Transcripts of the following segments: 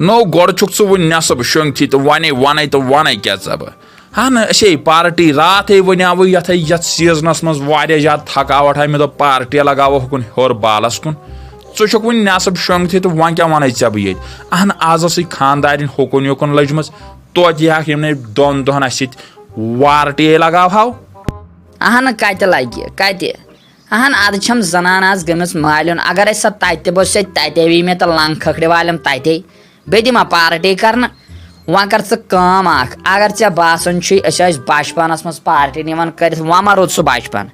No गोड़ छुक उ नसब शंगथी तो वन क्या जब हाँ असे पार्टी रात वनाव ये सीजनस मज ज्यादा थकावट है मे दो पार्टी लगाव हुन हर बालस कुन चुक वन नसब शंगथी तो वन क्या वन चे बह अहन आज खानदार होकुन योकुन लजम तोत यमने दोन दोहन वारटी लगाव हाव अहन कत लगे कत अहन अद छम जनान आज गमस मालिन अगर सो तत बस तते मे तो लंग खखड़ वालम तते बे दिमा पार्टी कर वन कर कम अगर ऐ बासान बचपनस मज पार्टी निवान कर वन मा रोद सह बचपन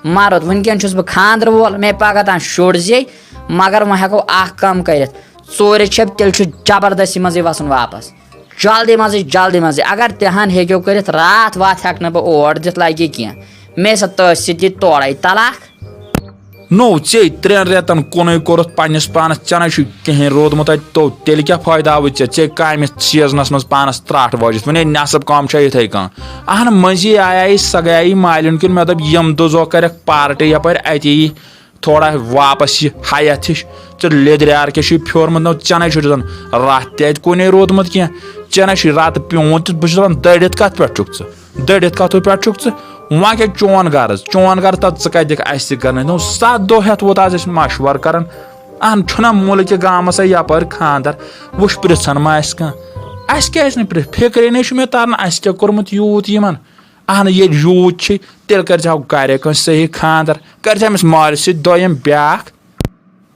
मा रोद वनकन बह खानदर वोल मे पगह तान शुर जे मगर वह हेको कम कर चोर छप तेल जबरदस्ती मजे वसन वापस जल्दी मजे अगर तहन हेक्यो कर रात वात हेक बह ओर दित लगे कह मे सा तस तोड़े तलाक नो चे 3 रेतन कुन कोरत पानस पानस चना कहें रोदमुत तो तेल क्या फायदा आव चे काम सीजनस मज पानस त्राट वजित वन नसब कम इथे कह अहन मजी आया सह गई मालिन किन मे दप यम दो कर पार्टी यपर अति थोड़ा वापस हयत हिश तो लेदर क्या फ्योरमुत नो चना जन रात तुन रोदमुत कह चना रात प्यून तो बहुत दड़ित कत पे दड़ित कत पे वह क्या चोन गर तब कत कर नो 7 दो हेत वोत आज मशवर कर अहन छुना मूल के गामस यपर खानदर वो पृछन मा क्या फिक्रे ने मे तरन क्या कोर्मुत यूत यमन अहन ये यूत तेल कर गर सही खानदर कर माल सम ब्या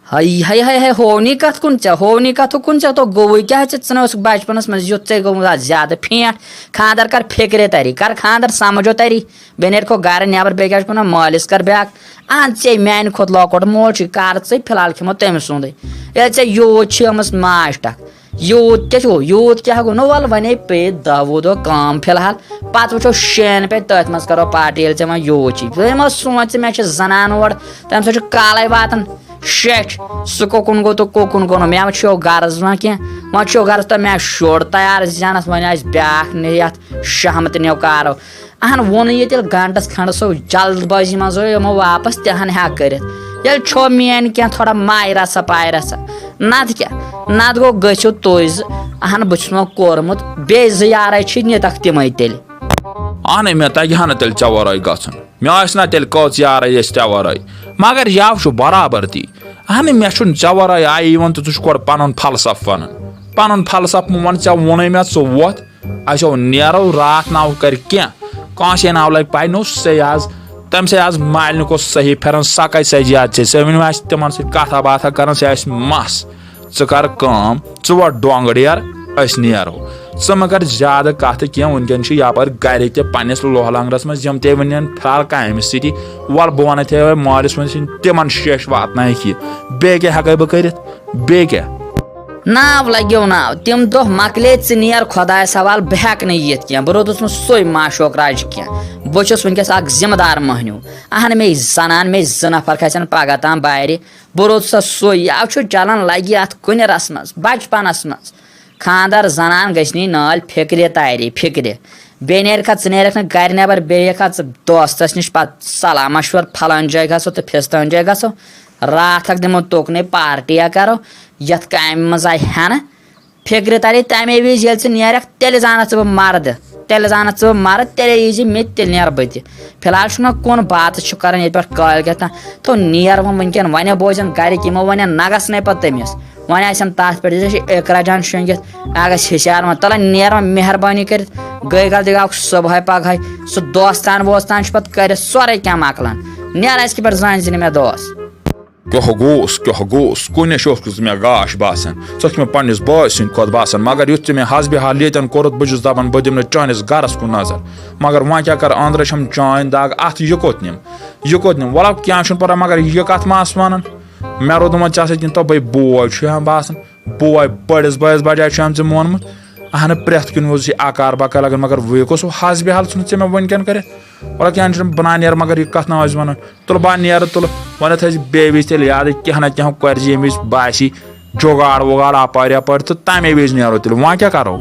हाय होनी कत कुन तो गोव क्या बचपनस मज युत गोमुत ज्यादा फेंट खानदर कर फिक्रे तरी कर खानदर समझो तरी बे नेर गर नबर बे क्या मालिस कर ब्या अहन ऐ मान खोत लौकट मोल कर फिलहाल खमो तम सुंद ये यूत माश टक यूत क्या गो नो वल वन पे 10 दह कम फिलहाल पत वो शेन पे तथ मज करो पार्टी ये वे यूत मो सोच मे जनान ओर तम सो काल वातन शेठ सह कोकुन गो तो कोकुन गो मे वो गर्ज वह कह वो गर्ज तो मे शुर तैयार जानस वन ब्या शहमत नो कारो अहन वोन ये गंटस खंड सो जल्दबाजी मज यमो वापस तहन हेक कर मेन क्या थोड़ा मायरा सा पायरा सा नत क्या नत गो गो तुज अहन बो कोरमुत बे यार नितक तम तेल अहन मे तगि हन तेल ऐ वर गन मे तेल कच यार ऐ वर मगर यव बराबर ती अहन मे ऐ वर आई तो तुर पन फलसफ वन फलसफ वन वोन मे वोत असो नो रात नाव कर कह नाव लग पाई नो से आज तम से आज मालिन को सही फिर सकै सजियाद वन तिम कथा बाथा कर मस कर वर डोंगड़ियर नो मा कर ज्यादा कत कह वनकन यपर गर तस लोहलंगरस मज ते वन फिलहाल काम सी वल बह वन थे मालिस वन तिम शेष वातन बे क्या हेक बह कर बे क्या नाव लगो नाव तम दह मकले नीर खुदा सवाल बह हेक यित कह बह रोदस सोई माशोक राज कह बहुत वनकस जिम्मेदार महनू अहन मे जनान मे 2 नफर खसन पगह ताम बार बह रोदस सोई यव चलान लगे अत कुनरस मज बचपनस मज खानदार जनान गई नाल फिक्रे तारी फिक्रे बे नेरख नेरख गर नबर बे दोस्तस नश पे सलाह मशवर फलान जाय गो तो फिस्तान जाय गो रात दिमो तोकने पार्टिया करो यथ काम मज आय हन फिक्र तारी तमे विज नेरख तेल जान मर्द तेल यी मे तेल नेर बत फिलहाल कुन बात कर पे कल क्या तो नेर वनकन वन बोजन गर यमो वन नगस ने पे तमिस वन आन तथ पे इकरा जान शंगित अगस हिशार वन तल नेर मेहरबानी कर गई गलती गो सुबह पगह सह दोस्तान वोस्तान पे कर सोरे क्या मकलान नेर पे जान मे दोस्त क्या गोस कुन मे गाश बासान मे पन्नस बाय सद खुद बासान मगर युत मे हसब हाल येतन कोरुत बस दपान बह दिम चानिस गरस कुन नजर मगर वह क्या कर अंदर छम चान दाग अत यह कोत निम वल क्या पता मगर यह कत मास वन मे रोद चे तो भाई बोय बासान बोय बड़िस बस बजाय मोनमुत अहन प्रेथ कुन वो आकार बकार लगन मगर वह गोस हसब हाल चे मे वनकन कर वल क्या बना नेर मगर यह कत ना वन तुल बह नेर तुल वन थ बे वज तेल याद कह ना कह कर ये बासी जुगाड़ वुगाड़ अपर यपर तो तमे वज नेरो तेल वह क्या करो।